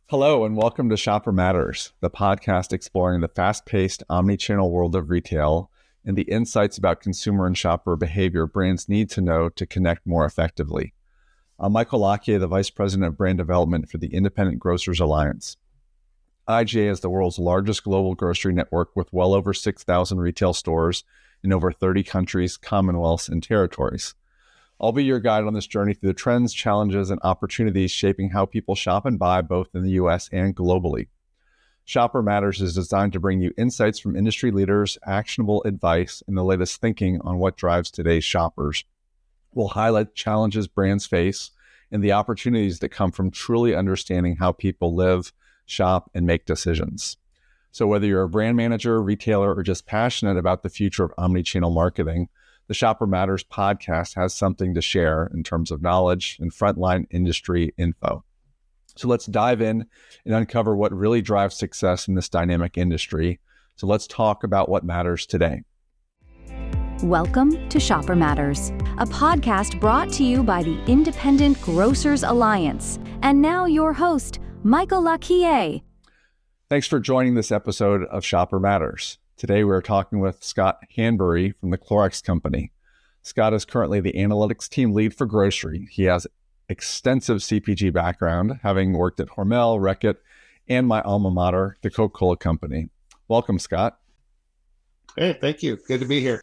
Hello and welcome to Shopper Matters, the podcast exploring the fast-paced omnichannel world of retail and the insights about consumer and shopper behavior brands need to know to connect more effectively. I'm Michael Lockyer, the Vice President of Brand Development for the Independent Grocers Alliance. IGA is the world's largest global grocery network with well over 6,000 retail stores in over 30 countries, commonwealths, and territories. I'll be your guide on this journey through the trends, challenges, and opportunities shaping how people shop and buy both in the U.S. and globally. Shopper Matters is designed to bring you insights from industry leaders, actionable advice, and the latest thinking on what drives today's shoppers. We'll highlight challenges brands face and the opportunities that come from truly understanding how people live, shop, and make decisions. So whether you're a brand manager, retailer, or just passionate about the future of omnichannel marketing, the Shopper Matters podcast has something to share in terms of knowledge and frontline industry info. So let's dive in and uncover what really drives success in this dynamic industry. So let's talk about what matters today. Welcome to Shopper Matters, a podcast brought to you by the Independent Grocers Alliance. And now your host, Michael Lockyer. Thanks for joining this episode of Shopper Matters. Today, we're talking with Scott Hanbury from the Clorox Company. Scott is currently the Analytics Team Lead for grocery. He has extensive CPG background, having worked at Hormel, Reckitt, and my alma mater, the Coca-Cola Company. Welcome, Scott. Hey, thank you. Good to be here.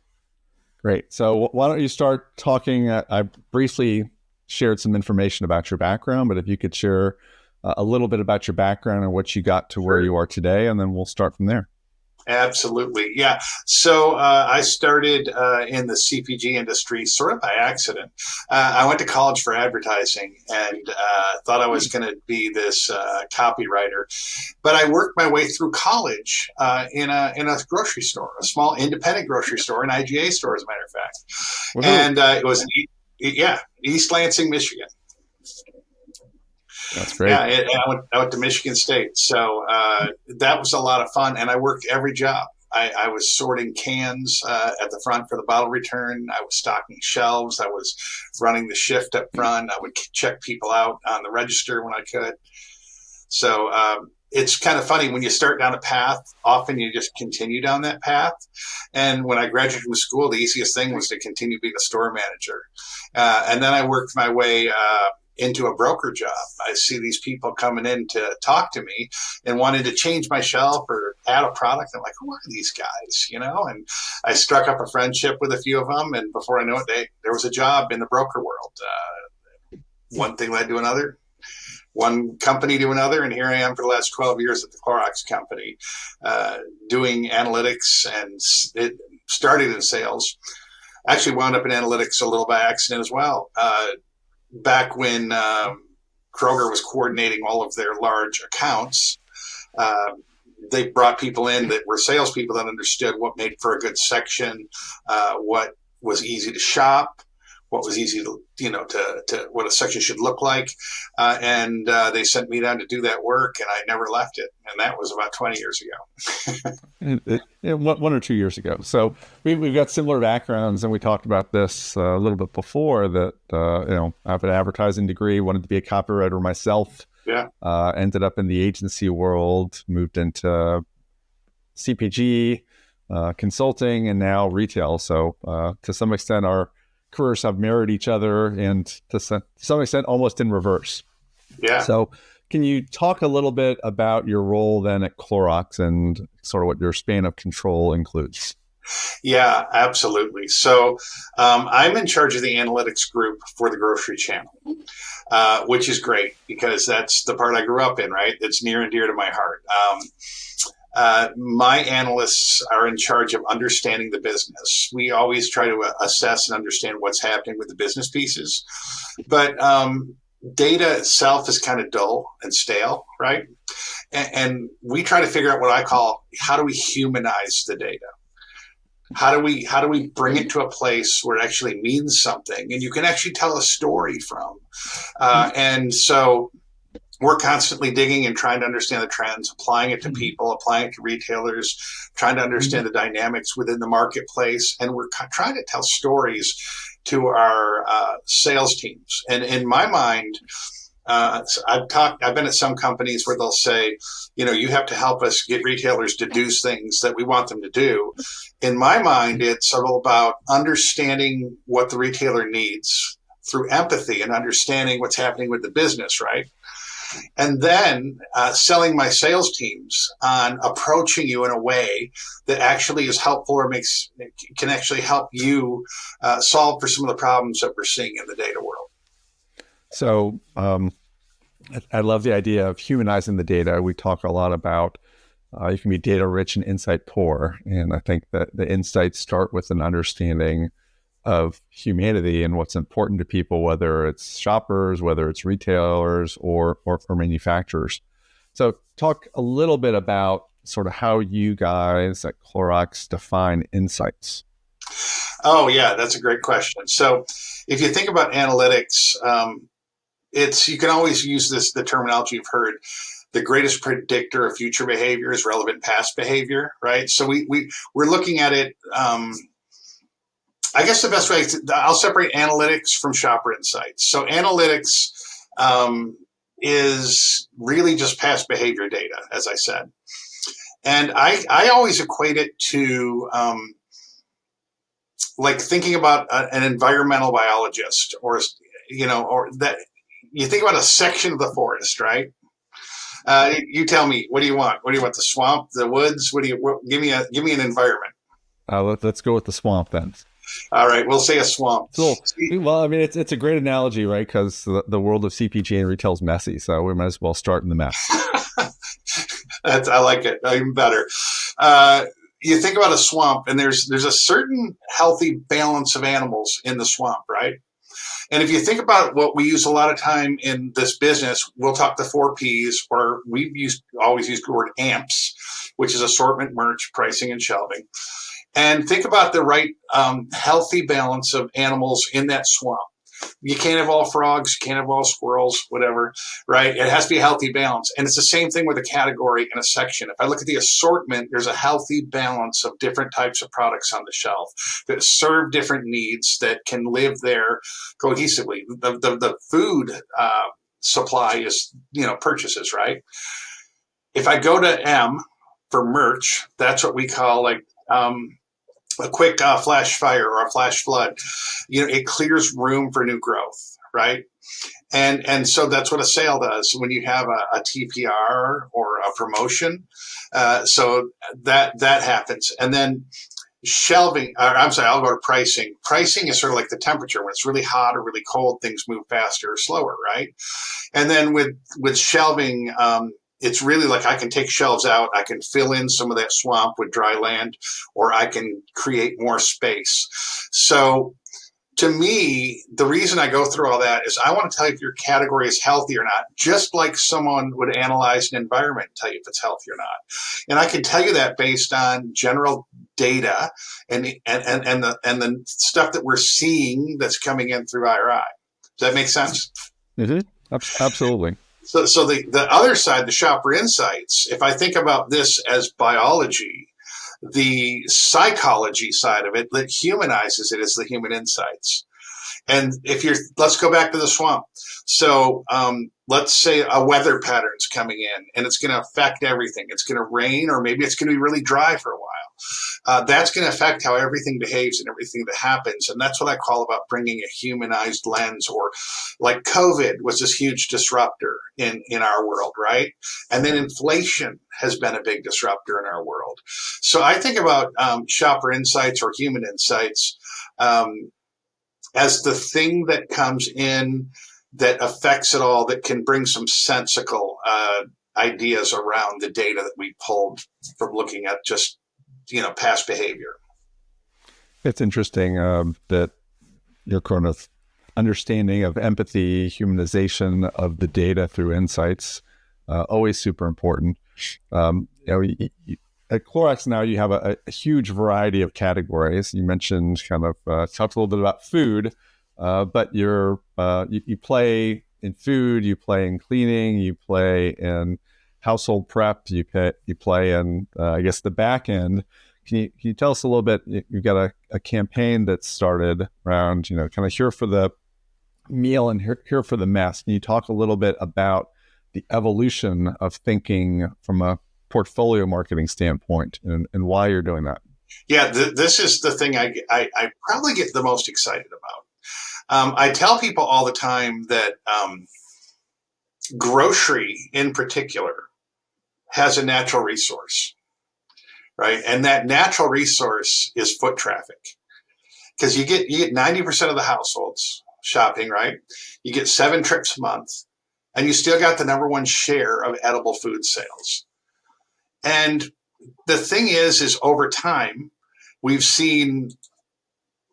Great. So why don't you start talking? I briefly shared some information about your background, but if you could share a little bit about your background and what you got to where you are today, and then we'll start from there. Absolutely. Yeah. So I started in the CPG industry sort of by accident. I went to college for advertising and thought I was going to be this copywriter. But I worked my way through college in a grocery store, a small independent grocery store, an IGA store, as a matter of fact. Woohoo. And it was, East Lansing, Michigan. That's great. Yeah, I went to Michigan State. So that was a lot of fun. And I worked every job. I was sorting cans at the front for the bottle return. I was stocking shelves. I was running the shift up front. I would check people out on the register when I could. So it's kind of funny when you start down a path, often you just continue down that path. And when I graduated from school, the easiest thing was to continue being a store manager. And then I worked my way into a broker job. I see these people coming in to talk to me and wanted to change my shelf or add a product. I'm like, who are these guys? And I struck up a friendship with a few of them. And before I know it, there was a job in the broker world. One thing led to another, one company to another. And here I am for the last 12 years at the Clorox Company, doing analytics, and it started in sales. Actually wound up in analytics a little by accident as well. Back when Kroger was coordinating all of their large accounts, they brought people in that were salespeople that understood what made for a good section, what was easy to shop, what was easy to what a section should look like. And they sent me down to do that work, and I never left it. And that was about 20 years ago. 1 or 2 years ago. So we've got similar backgrounds, and we talked about this a little bit before that, I have an advertising degree, wanted to be a copywriter myself. Yeah. Ended up in the agency world, moved into CPG, consulting, and now retail. So to some extent, our careers have mirrored each other, and to some extent almost in reverse. Yeah. So can you talk a little bit about your role then at Clorox and sort of what your span of control includes? Yeah, absolutely. So I'm in charge of the analytics group for the grocery channel, which is great because that's the part I grew up in, right? It's near and dear to my heart. My analysts are in charge of understanding the business. We always try to assess and understand what's happening with the business pieces. But data itself is kind of dull and stale, right? And we try to figure out what I call, how do we humanize the data? How do we bring it to a place where it actually means something and you can actually tell a story from? And so we're constantly digging and trying to understand the trends, applying it to people, applying it to retailers, trying to understand the dynamics within the marketplace. And we're trying to tell stories to our sales teams. And in my mind, So I've been at some companies where they'll say, you have to help us get retailers to do things that we want them to do. In my mind, it's all about understanding what the retailer needs through empathy and understanding what's happening with the business, right? And then selling my sales teams on approaching you in a way that actually is helpful or can actually help you solve for some of the problems that we're seeing in the data world. So I love the idea of humanizing the data. We talk a lot about you can be data rich and insight poor. And I think that the insights start with an understanding of humanity and what's important to people, whether it's shoppers, whether it's retailers or manufacturers. So talk a little bit about sort of how you guys at Clorox define insights. Oh, yeah, that's a great question. So if you think about analytics, you can always use the terminology you've heard. The greatest predictor of future behavior is relevant past behavior, right? So we're looking at it. I guess the best way I'll separate analytics from shopper insights. So analytics is really just past behavior data, as I said, and I always equate it to like thinking about an environmental biologist, or that you think about a section of the forest, right? You tell me, what do you want? What do you want? The swamp, the woods? Give me an environment. Let's go with the swamp then. All right, we'll say a swamp. So, well, I mean, it's a great analogy, right? Because the world of CPG and retail is messy, so we might as well start in the mess. I like it even better. You think about a swamp, and there's a certain healthy balance of animals in the swamp, right? And if you think about what we use a lot of time in this business, we'll talk the 4 Ps, or always used the word AMPS, which is assortment, merch, pricing, and shelving. And think about the right healthy balance of animals in that swamp. You can't have all frogs, you can't have all squirrels, whatever, right? It has to be a healthy balance. And it's the same thing with a category and a section. If I look at the assortment, there's a healthy balance of different types of products on the shelf that serve different needs that can live there cohesively. The food supply is, purchases, right? If I go to M for merch, that's what we call like a quick flash fire or a flash flood. It clears room for new growth, right? And so that's what a sale does when you have a TPR or a promotion. So that happens. And then shelving, I'll go to pricing. Pricing is sort of like the temperature. When it's really hot or really cold, things move faster or slower, right? And then with shelving, it's really like I can take shelves out, I can fill in some of that swamp with dry land, or I can create more space. So to me, the reason I go through all that is I want to tell you if your category is healthy or not, just like someone would analyze an environment and tell you if it's healthy or not. And I can tell you that based on general data and the stuff that we're seeing that's coming in through IRI. Does that make sense? Mm-hmm. Absolutely. So the other side, the shopper insights, if I think about this as biology, the psychology side of it that humanizes it is the human insights. And let's go back to the swamp. So let's say a weather pattern's coming in and it's going to affect everything. It's going to rain, or maybe it's going to be really dry for a while. That's going to affect how everything behaves and everything that happens. And that's what I call about bringing a humanized lens, or like COVID was this huge disruptor in our world, right? And then inflation has been a big disruptor in our world. So I think about shopper insights or human insights as the thing that comes in that affects it all, that can bring some sensical ideas around the data that we pulled from looking at just past behavior. It's interesting that your kind of understanding of empathy, humanization of the data through insights, always super important. At Clorox now, you have a huge variety of categories. You mentioned talked a little bit about food, but you play in food, you play in cleaning, you play in household prep, you play in, I guess, the back end. Can you tell us a little bit? You've got a campaign that started around, kind of here for the meal and here for the mess. Can you talk a little bit about the evolution of thinking from a portfolio marketing standpoint and why you're doing that? Yeah, this is the thing I probably get the most excited about. I tell people all the time that grocery in particular has a natural resource, right? And that natural resource is foot traffic. Because you get 90% of the households shopping, right? You get 7 trips a month, and you still got the number one share of edible food sales. And the thing is over time, we've seen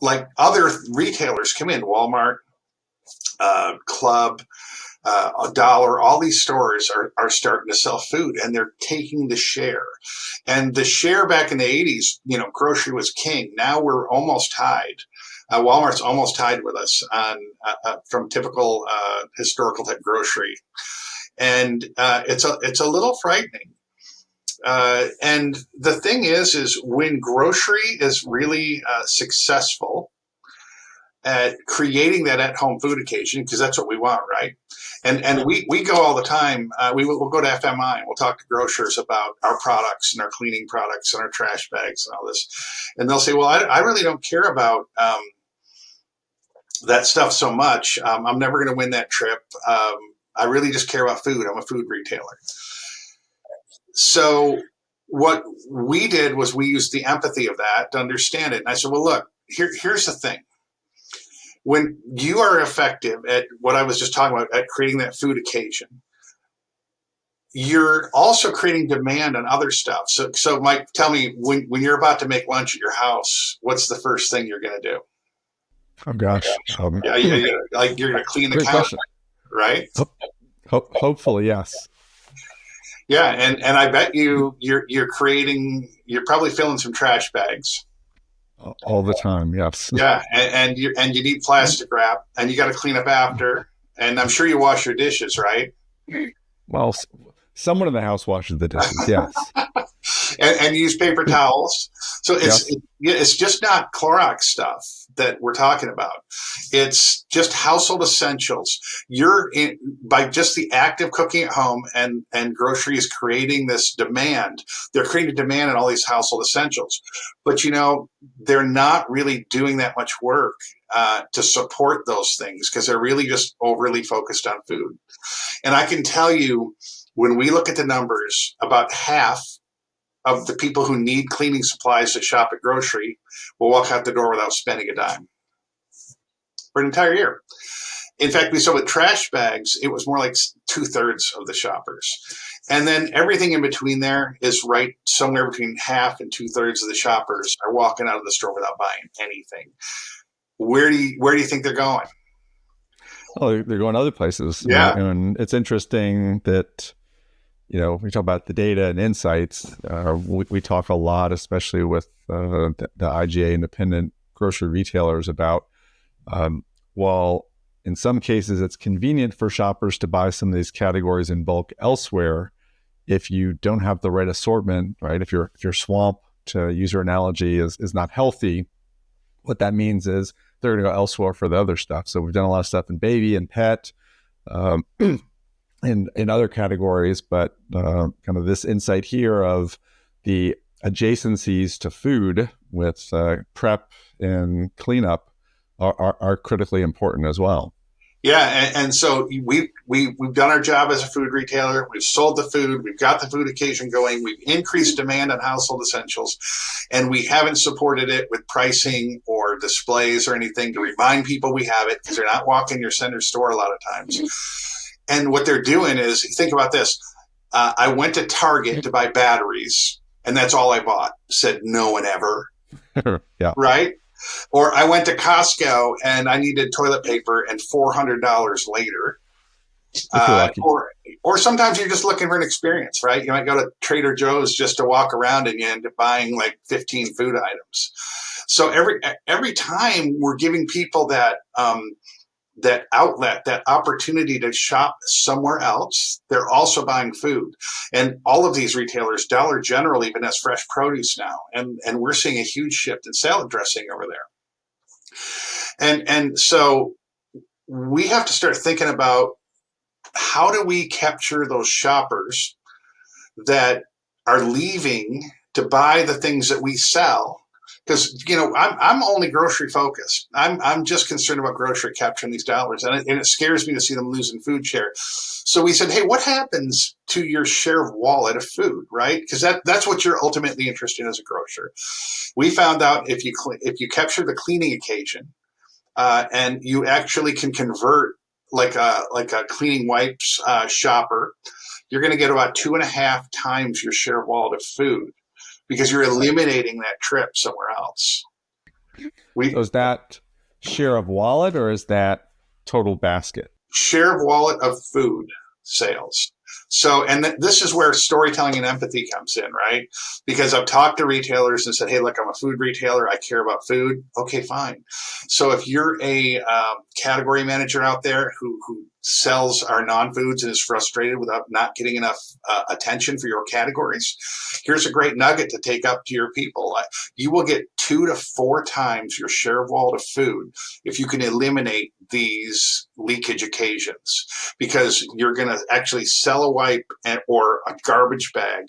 like other retailers come in, Walmart, Club, a Dollar, all these stores are starting to sell food, and they're taking the share. And the share back in the 80s, grocery was king. Now we're almost tied. Walmart's almost tied with us on from typical historical type grocery, and it's a little frightening. And the thing is when grocery is really successful at creating that at-home food occasion, because that's what we want, right? And we go all the time. We'll go to FMI and we'll talk to grocers about our products and our cleaning products and our trash bags and all this. And they'll say, well, I really don't care about that stuff so much. I'm never going to win that trip. I really just care about food. I'm a food retailer. So what we did was we used the empathy of that to understand it. And I said, well, look, here's the thing. When you are effective at what I was just talking about, at creating that food occasion, you're also creating demand on other stuff. So Mike, tell me, when you're about to make lunch at your house, what's the first thing you're going to do? Oh gosh. Like you're going to clean the counter, right? Hopefully, yes. Yeah, and I bet you're probably filling some trash bags. All the time, yes. Yeah, and you need plastic wrap, and you got to clean up after. And I'm sure you wash your dishes, right? Well, someone in the house washes the dishes, yes. and use paper towels. So it's just not Clorox stuff that we're talking about. It's just household essentials. By just the act of cooking at home, and grocery is creating this demand. They're creating demand on all these household essentials. But, they're not really doing that much work to support those things because they're really just overly focused on food. And I can tell you, when we look at the numbers, about half of the people who need cleaning supplies that shop at grocery will walk out the door without spending a dime for an entire year. In fact, we saw with trash bags, it was more like 2/3 of the shoppers. And then everything in between there is right somewhere between half and 2/3 of the shoppers are walking out of the store without buying anything. Where do you think they're going? Oh, they're going other places. Yeah. And it's interesting that, we talk about the data and insights. We talk a lot, especially with the IGA independent grocery retailers, about while in some cases it's convenient for shoppers to buy some of these categories in bulk elsewhere, if you don't have the right assortment, right? If your swamp, to use your analogy, is not healthy, what that means is they're going to go elsewhere for the other stuff. So we've done a lot of stuff in baby and pet, in other categories, but kind of this insight here of the adjacencies to food with prep and cleanup are critically important as well. Yeah, and so we've done our job as a food retailer. We've sold the food. We've got the food occasion going. We've increased demand on household essentials, and we haven't supported it with pricing or displays or anything to remind people we have it, because they're not walking your center store a lot of times. And what they're doing is, think about this. I went to Target to buy batteries, and that's all I bought. Said no one ever. Yeah. Right? Or I went to Costco and I needed toilet paper, and $400 later. Or sometimes you're just looking for an experience, right? You might go to Trader Joe's just to walk around and you end up buying like 15 food items. So every time we're giving people that outlet, that opportunity to shop somewhere else, they're also buying food. And all of these retailers, Dollar General even has fresh produce now. And we're seeing a huge shift in salad dressing over there. And so we have to start thinking about how do we capture those shoppers that are leaving to buy the things that we sell. Because I'm only grocery focused. I'm just concerned about grocery capturing these dollars, and it scares me to see them losing food share. So we said, hey, what happens to your share of wallet of food, right? Because that's what you're ultimately interested in as a grocer. We found out if you capture the cleaning occasion, and you actually can convert like a cleaning wipes shopper, you're going to get about 2.5 times your share of wallet of food, because you're eliminating that trip somewhere else. So is that share of wallet or is that total basket? Share of wallet of food sales. So, and this is where storytelling and empathy comes in, right? Because I've talked to retailers and said, hey, look, I'm a food retailer. I care about food. Okay, fine. So if you're a category manager out there who sells our non-foods and is frustrated without not getting enough attention for your categories, here's a great nugget to take up to your people. You will get 2 to 4 times your share of wallet of food if you can eliminate these leakage occasions, because you're going to actually sell a wipe or a garbage bag.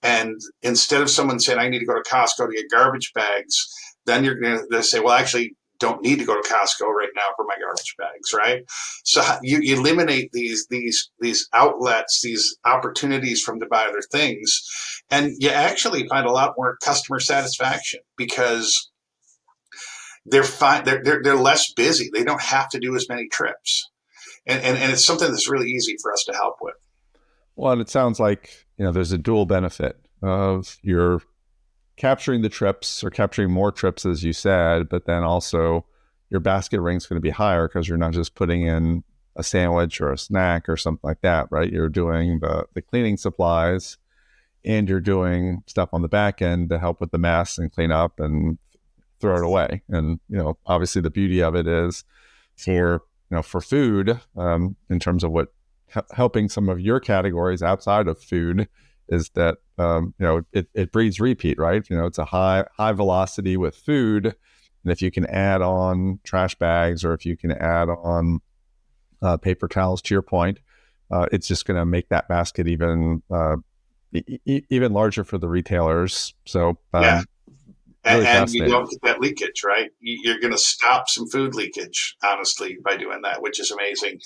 And instead of someone saying, I need to go to Costco to get garbage bags, then you're going to say, well, actually, don't need to go to Costco right now for my garbage bags, right? So you eliminate these outlets, these opportunities for them to buy other things, and you actually find a lot more customer satisfaction because they're fine. They're less busy. They don't have to do as many trips, and it's something that's really easy for us to help with. Well, and it sounds like there's a dual benefit of your capturing the trips or capturing more trips, as you said, but then also your basket ring is going to be higher because you're not just putting in a sandwich or a snack or something like that, right? You're doing the cleaning supplies and you're doing stuff on the back end to help with the mess and clean up and throw it away. And, obviously the beauty of it is for food, in terms of what helping some of your categories outside of food is that it breeds repeat, right? It's a high velocity with food, and if you can add on trash bags or if you can add on paper towels, to your point, it's just going to make that basket even larger for the retailers. So yeah. Really and you don't get that leakage, right? You're going to stop some food leakage, honestly, by doing that, which is amazing.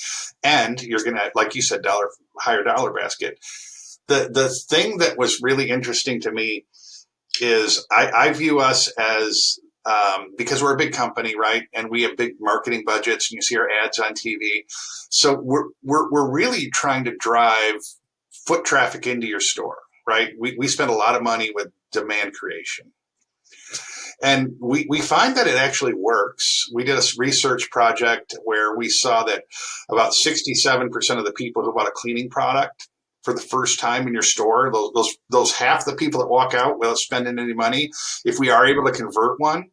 And you're going to, like you said, higher dollar basket. The thing that was really interesting to me is I view us as, because we're a big company, right? And we have big marketing budgets, and you see our ads on TV. So we're really trying to drive foot traffic into your store, right? We spend a lot of money with demand creation. And we find that it actually works. We did a research project where we saw that about 67% of the people who bought a cleaning product for the first time in your store, those half the people that walk out without spending any money, if we are able to convert one,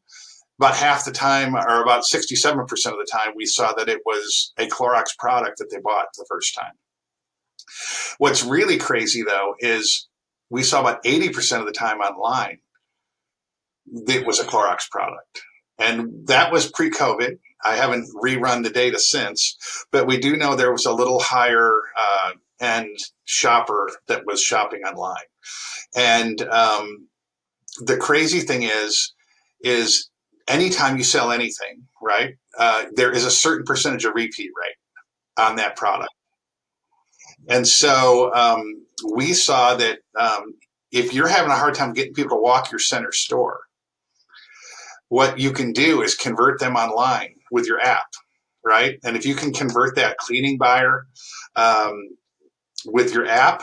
about half the time, or about 67% of the time, we saw that it was a Clorox product that they bought the first time. What's really crazy, though, is we saw about 80% of the time online it was a Clorox product. And that was pre-COVID. I haven't rerun the data since, but we do know there was a little higher end shopper that was shopping online. And the crazy thing is anytime you sell anything, right, there is a certain percentage of repeat rate on that product. And so we saw that if you're having a hard time getting people to walk your center store, what you can do is convert them online with your app, right? And if you can convert that cleaning buyer with your app,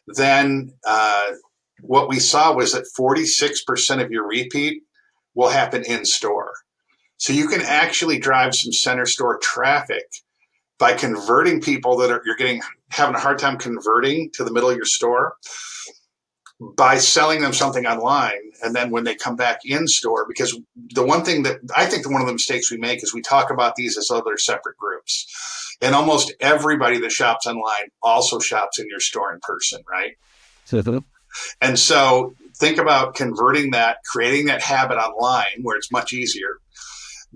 then what we saw was that 46% of your repeat will happen in store. So you can actually drive some center store traffic by converting people that you're having a hard time converting to the middle of your store, by selling them something online. And then when they come back in store, because the one thing that I think one of the mistakes we make is we talk about these as other separate groups. And almost everybody that shops online also shops in your store in person, right? And so think about converting that, creating that habit online where it's much easier.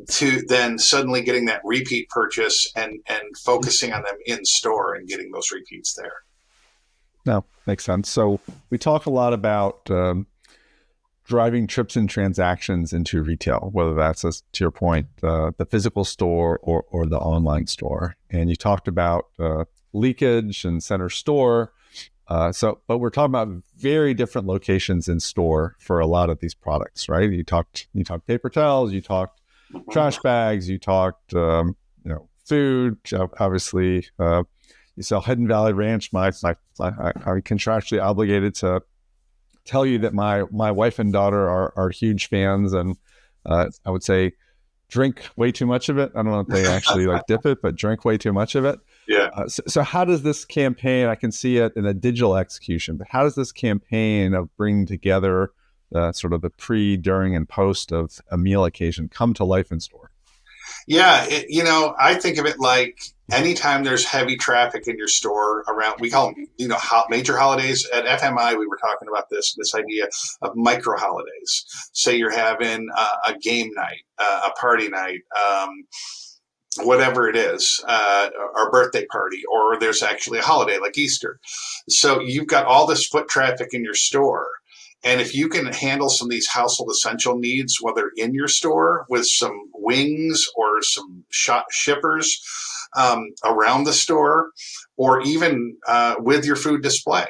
to then suddenly getting that repeat purchase and focusing on them in store and getting those repeats there. No, makes sense. So we talk a lot about driving trips and transactions into retail, whether that's, to your point, the physical store or the online store. And you talked about leakage and center store. But we're talking about very different locations in store for a lot of these products, right? You talked paper towels, you talked trash bags, you talked food. Obviously, you sell Hidden Valley Ranch. I'm contractually obligated to tell you that my wife and daughter are huge fans, and I would say drink way too much of it. I don't know if they actually dip it, but drink way too much of it. Yeah. So how does this campaign, I can see it in a digital execution, but how does this campaign of bringing together sort of the pre, during, and post of a meal occasion come to life in store? Yeah, I think of it like anytime there's heavy traffic in your store around, we call them, major holidays. At FMI, we were talking about this idea of micro holidays. Say you're having a game night, a party night, whatever it is, or birthday party, or there's actually a holiday like Easter. So you've got all this foot traffic in your store. And if you can handle some of these household essential needs, whether in your store with some wings or some shippers around the store, or even with your food display,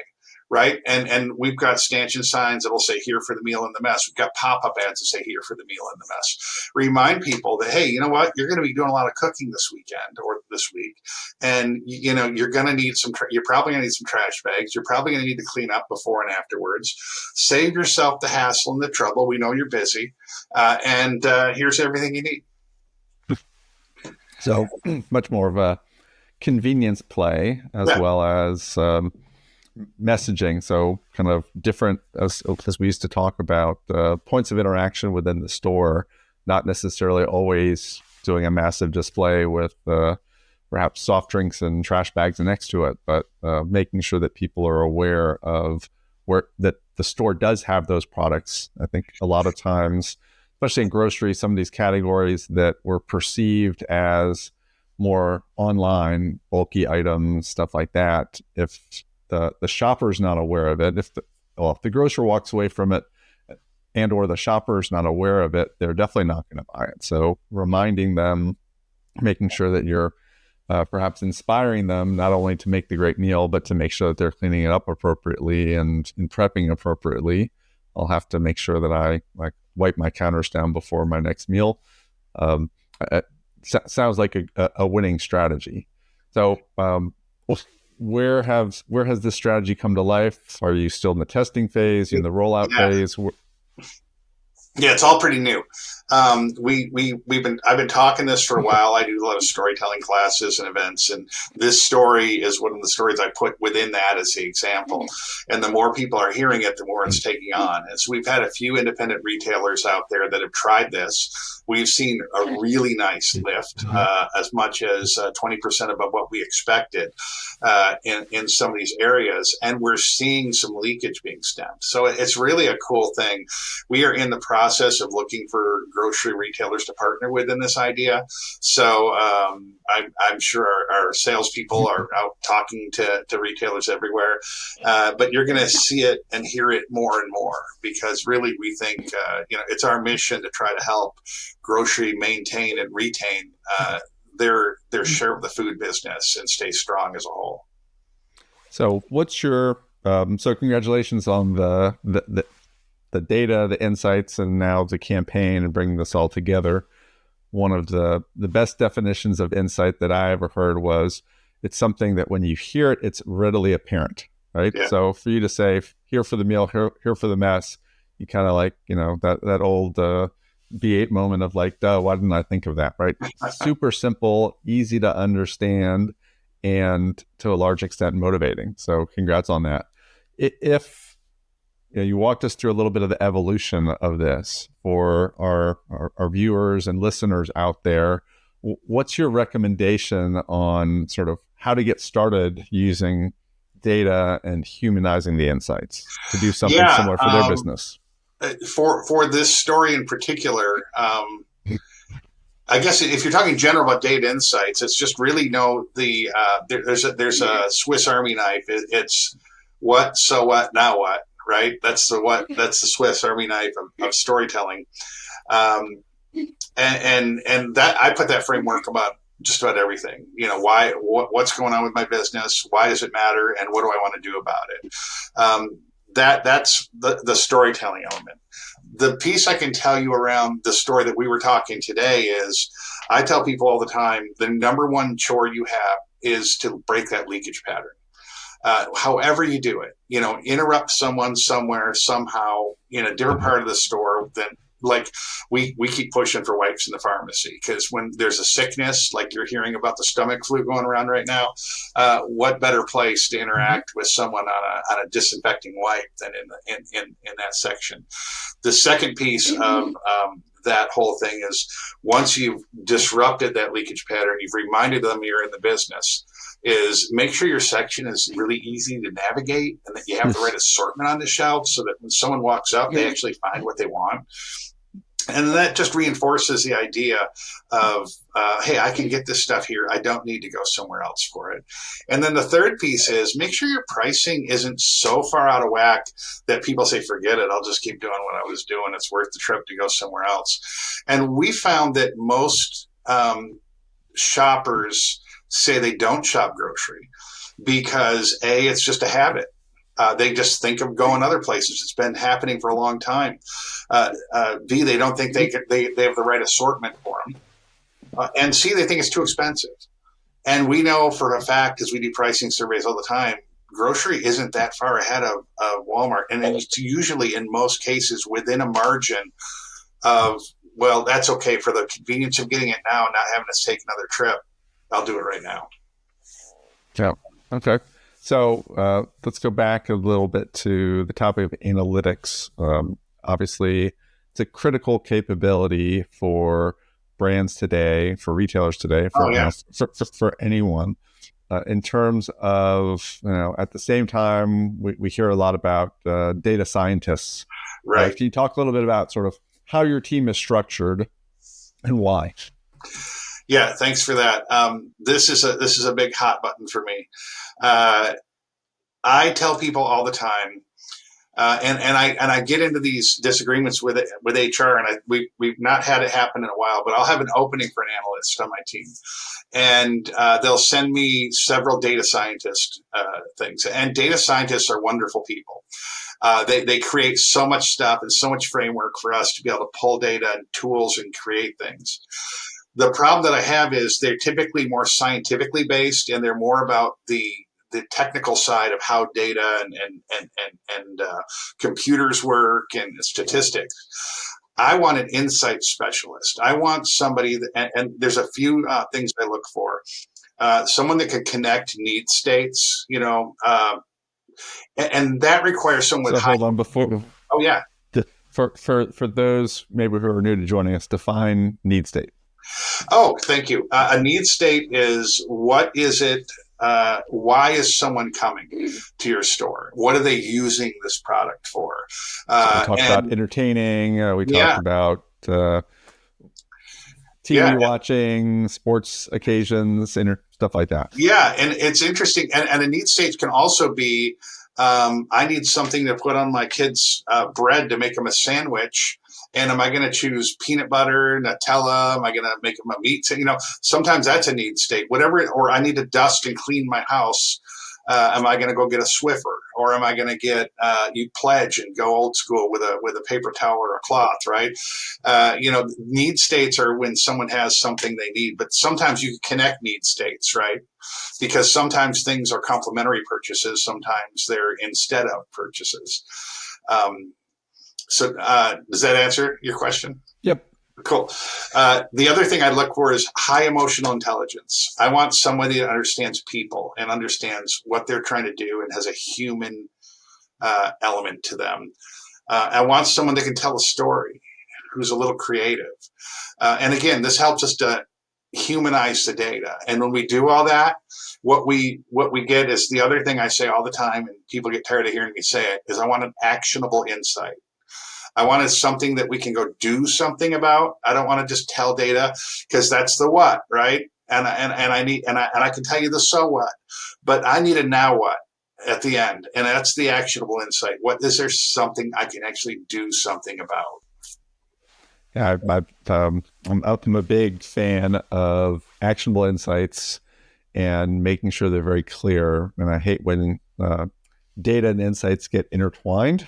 right? And we've got stanchion signs that'll say here for the meal and the mess. We've got pop-up ads that say here for the meal and the mess. Remind people that, hey, you know what? You're going to be doing a lot of cooking this weekend or this week. And, you're going to need you're probably going to need some trash bags. You're probably going to need to clean up before and afterwards. Save yourself the hassle and the trouble. We know you're busy. And here's everything you need. So much more of a convenience play as well as messaging. So kind of different as we used to talk about points of interaction within the store, not necessarily always doing a massive display with perhaps soft drinks and trash bags next to it, but making sure that people are aware of that the store does have those products. I think a lot of times, especially in grocery, some of these categories that were perceived as more online, bulky items, stuff like that, if the shopper's not aware of it, if the grocer walks away from it and or the shopper's not aware of it, they're definitely not going to buy it. So reminding them, making sure that you're perhaps inspiring them not only to make the great meal, but to make sure that they're cleaning it up appropriately and prepping appropriately. I'll have to make sure that I wipe my counters down before my next meal. It sounds like a winning strategy. So where has this strategy come to life? Are you still in the testing phase, in the rollout phase? Yeah, it's all pretty new. I've been talking this for a while. I do a lot of storytelling classes and events, and this story is one of the stories I put within that as the example. And the more people are hearing it, the more it's taking on. And so we've had a few independent retailers out there that have tried this. We've seen a really nice lift, as much as 20% above what we expected in some of these areas. And we're seeing some leakage being stemmed. So it's really a cool thing. We are in the process of looking for grocery retailers to partner with in this idea. So I'm sure our salespeople are out talking to retailers everywhere. But you're going to see it and hear it more and more, because really we think it's our mission to try to help grocery maintain and retain their share of the food business and stay strong as a whole. So what's your so congratulations on the data, the insights, and now the campaign and bringing this all together. One of the best definitions of insight that I ever heard was it's something that when you hear it, it's readily apparent, right? Yeah. So for you to say, here for the meal, here for the mess, you kind of that old V8 moment of duh, why didn't I think of that, right? Super simple, easy to understand, and to a large extent motivating. So congrats on that. If you walked us through a little bit of the evolution of this for our viewers and listeners out there, what's your recommendation on sort of how to get started using data and humanizing the insights to do something similar for their business? For this story in particular, I guess if you're talking general about data insights, it's just really there's a Swiss Army knife. It's what, so what, now what, right? That's the Swiss Army knife of storytelling. Um, and that I put that framework about just about everything. What's going on with my business? Why does it matter? And what do I want to do about it? That's the storytelling element. The piece I can tell you around the story that we were talking today is I tell people all the time, the number one chore you have is to break that leakage pattern. However you do it, interrupt someone somewhere, somehow in a different part of the store than like we keep pushing for wipes in the pharmacy because when there's a sickness, like you're hearing about the stomach flu going around right now, what better place to interact with someone on a disinfecting wipe than in that section? The second piece of that whole thing is once you've disrupted that leakage pattern, you've reminded them you're in the business, is make sure your section is really easy to navigate and that you have the right assortment on the shelf so that when someone walks up, they actually find what they want. And that just reinforces the idea of, hey, I can get this stuff here. I don't need to go somewhere else for it. And then the third piece is make sure your pricing isn't so far out of whack that people say, forget it. I'll just keep doing what I was doing. It's worth the trip to go somewhere else. And we found that most shoppers say they don't shop grocery because A, it's just a habit. They just think of going other places. It's been happening for a long time. B, they don't think they have the right assortment for them. And C, they think it's too expensive. And we know for a fact, as we do pricing surveys all the time, grocery isn't that far ahead of Walmart. And it's usually, in most cases, within a margin of, well, that's okay for the convenience of getting it now and not having to take another trip. I'll do it right now. Yeah. Okay. So let's go back a little bit to the topic of analytics. Obviously, it's a critical capability for brands today, for retailers today, for anyone. In terms of, at the same time, we hear a lot about data scientists. Right. Can you talk a little bit about sort of how your team is structured and why? Yeah, thanks for that. This is a big hot button for me. I tell people all the time, and I get into these disagreements with HR, and we've not had it happen in a while, but I'll have an opening for an analyst on my team, and they'll send me several data scientist things, and data scientists are wonderful people. They create so much stuff and so much framework for us to be able to pull data and tools and create things. The problem that I have is they're typically more scientifically based, and they're more about the technical side of how data and computers work and statistics. I want an insight specialist. I want somebody and there's a few things I look for. Someone that can connect need states, and that requires someone with hold on before. Oh yeah. For those maybe who are new to joining us, define need state. Oh, thank you. A need state is what is it? Why is someone coming to your store? What are they using this product for? So we talked about entertaining. We talked about TV watching, sports occasions, stuff like that. Yeah, and it's interesting. And a need state can also be, I need something to put on my kids' bread to make them a sandwich. And am I going to choose peanut butter, Nutella? Am I going to make them a meat? Sometimes that's a need state. Whatever, or I need to dust and clean my house. Am I going to go get a Swiffer, or am I going to get you pledge and go old school with a paper towel or a cloth? Right? Need states are when someone has something they need, but sometimes you connect need states, right? Because sometimes things are complementary purchases, sometimes they're instead of purchases. So does that answer your question? Yep. Cool. The other thing I look for is high emotional intelligence. I want somebody that understands people and understands what they're trying to do and has a human element to them. I want someone that can tell a story, who's a little creative. And again, this helps us to humanize the data. And when we do all that, what we get is the other thing I say all the time, and people get tired of hearing me say it, is I want an actionable insight. I wanted something that we can go do something about. I don't want to just tell data, because that's the what, right? And I can tell you the so what, but I need a now what at the end, and that's the actionable insight. What is there something I can actually do something about? Yeah, I'm a big fan of actionable insights and making sure they're very clear. And I hate when data and insights get intertwined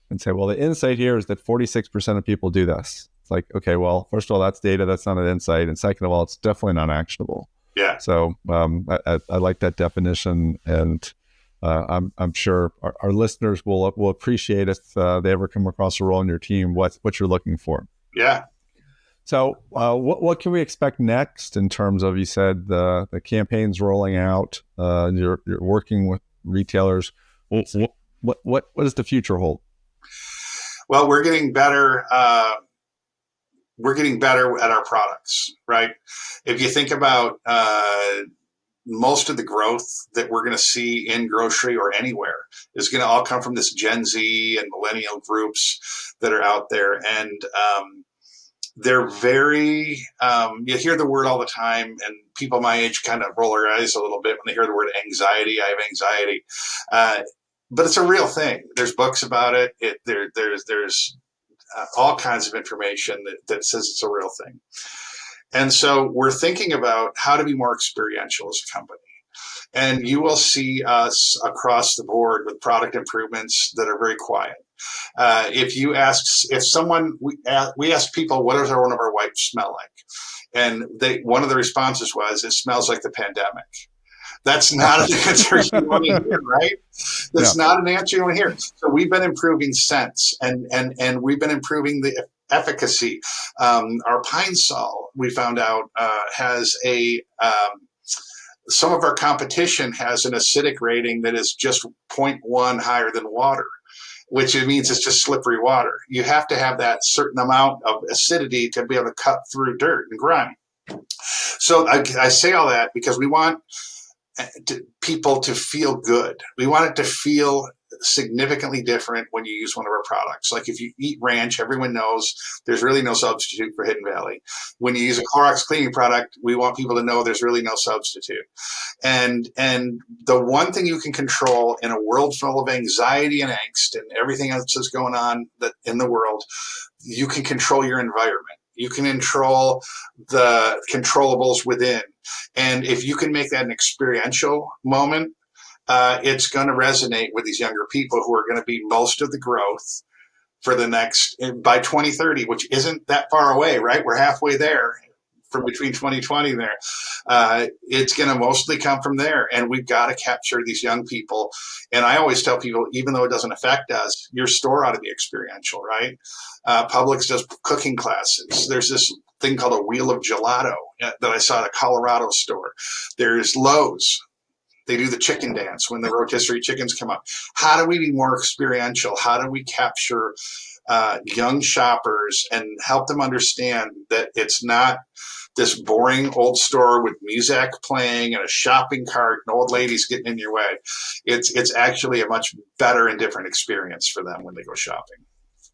and say, well, the insight here is that 46% of people do this. It's like, okay, well, first of all, that's data. That's not an insight. And second of all, it's definitely not actionable. Yeah. So I like that definition. And I'm sure our listeners will appreciate if they ever come across a role in your team, what you're looking for. Yeah. So what can we expect next in terms of, you said the campaign's rolling out, you're working with retailers. What does the future hold? Well, we're getting better. We're getting better at our products, right? If you think about most of the growth that we're going to see in grocery or anywhere is going to all come from this Gen Z and millennial groups that are out there. And they're very, you hear the word all the time, and people my age kind of roll their eyes a little bit when they hear the word anxiety. I have anxiety. But it's a real thing. There's books about it. There's all kinds of information that says it's a real thing. And so we're thinking about how to be more experiential as a company. And you will see us across the board with product improvements that are very quiet. We asked people, what does one of our wipes smell like? And one of the responses was, it smells like the pandemic. That's not an answer you want to hear, right? That's not an answer you want to hear. So we've been improving scents, and we've been improving the efficacy. Our Pine Sol, we found out, has some of our competition has an acidic rating that is just 0.1 higher than water, which means it's just slippery water. You have to have that certain amount of acidity to be able to cut through dirt and grime. So I say all that because we want people to feel good. We want it to feel significantly different when you use one of our products. Like if you eat ranch, everyone knows there's really no substitute for Hidden Valley. When you use a Clorox cleaning product, we want people to know there's really no substitute. And the one thing you can control in a world full of anxiety and angst and everything else that's going on in the world, you can control your environment. You can control the controllables within. And if you can make that an experiential moment, it's going to resonate with these younger people who are going to be most of the growth for the next, by 2030, which isn't that far away, right? We're halfway there from between 2020 there. It's going to mostly come from there. And we've got to capture these young people. And I always tell people, even though it doesn't affect us, your store ought to be experiential, right? Publix does cooking classes. There's this thing called a Wheel of Gelato that I saw at a Colorado store. There's Lowe's. They do the chicken dance when the rotisserie chickens come up. How do we be more experiential? How do we capture young shoppers and help them understand that it's not this boring old store with music playing and a shopping cart and old ladies getting in your way? It's actually a much better and different experience for them when they go shopping.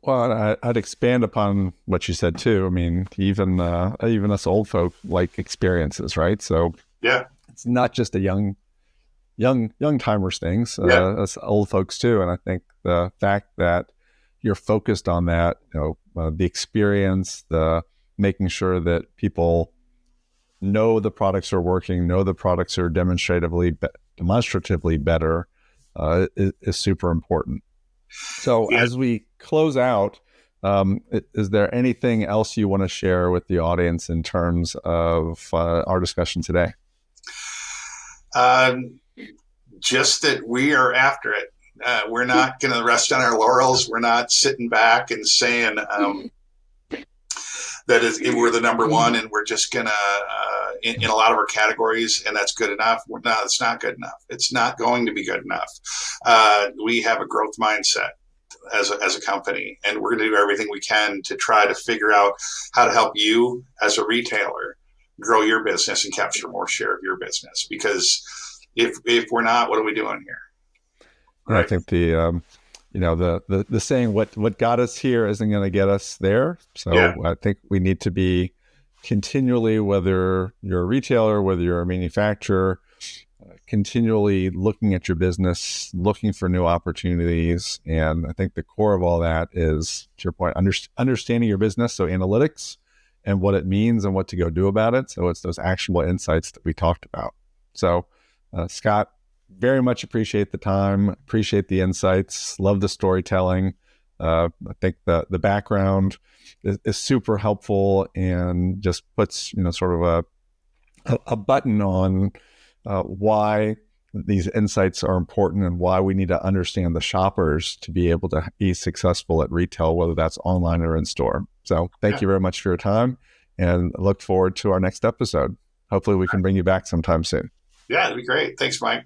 Well, I'd expand upon what you said too. I mean, even us old folk like experiences, right? So yeah, it's not just a young timers things, us old folks too. And I think the fact that you're focused on that, the experience, the making sure that people know the products are working, know the products are demonstratively better, is super important. So as we close out, is there anything else you want to share with the audience in terms of our discussion today? Just that we are after it. We're not going to rest on our laurels. We're not sitting back and saying we're the number one and we're just going to, in a lot of our categories, and that's good enough. No, it's not good enough. It's not going to be good enough. We have a growth mindset as a company, and we're going to do everything we can to try to figure out how to help you as a retailer grow your business and capture more share of your business. Because if we're not, what are we doing here? Right. I think the saying, what got us here isn't going to get us there. So Yeah. I think we need to be continually, whether you're a retailer, whether you're a manufacturer, continually looking at your business, looking for new opportunities. And I think the core of all that is, to your point, understanding your business. So analytics and what it means and what to go do about it. So it's those actionable insights that we talked about. So Scott, very much appreciate the time, appreciate the insights, love the storytelling. I think the background is super helpful and just puts, sort of a button on why these insights are important and why we need to understand the shoppers to be able to be successful at retail, whether that's online or in store. So thank you very much for your time, and look forward to our next episode. Hopefully we can bring you back sometime soon. Yeah, it'd be great. Thanks, Mike.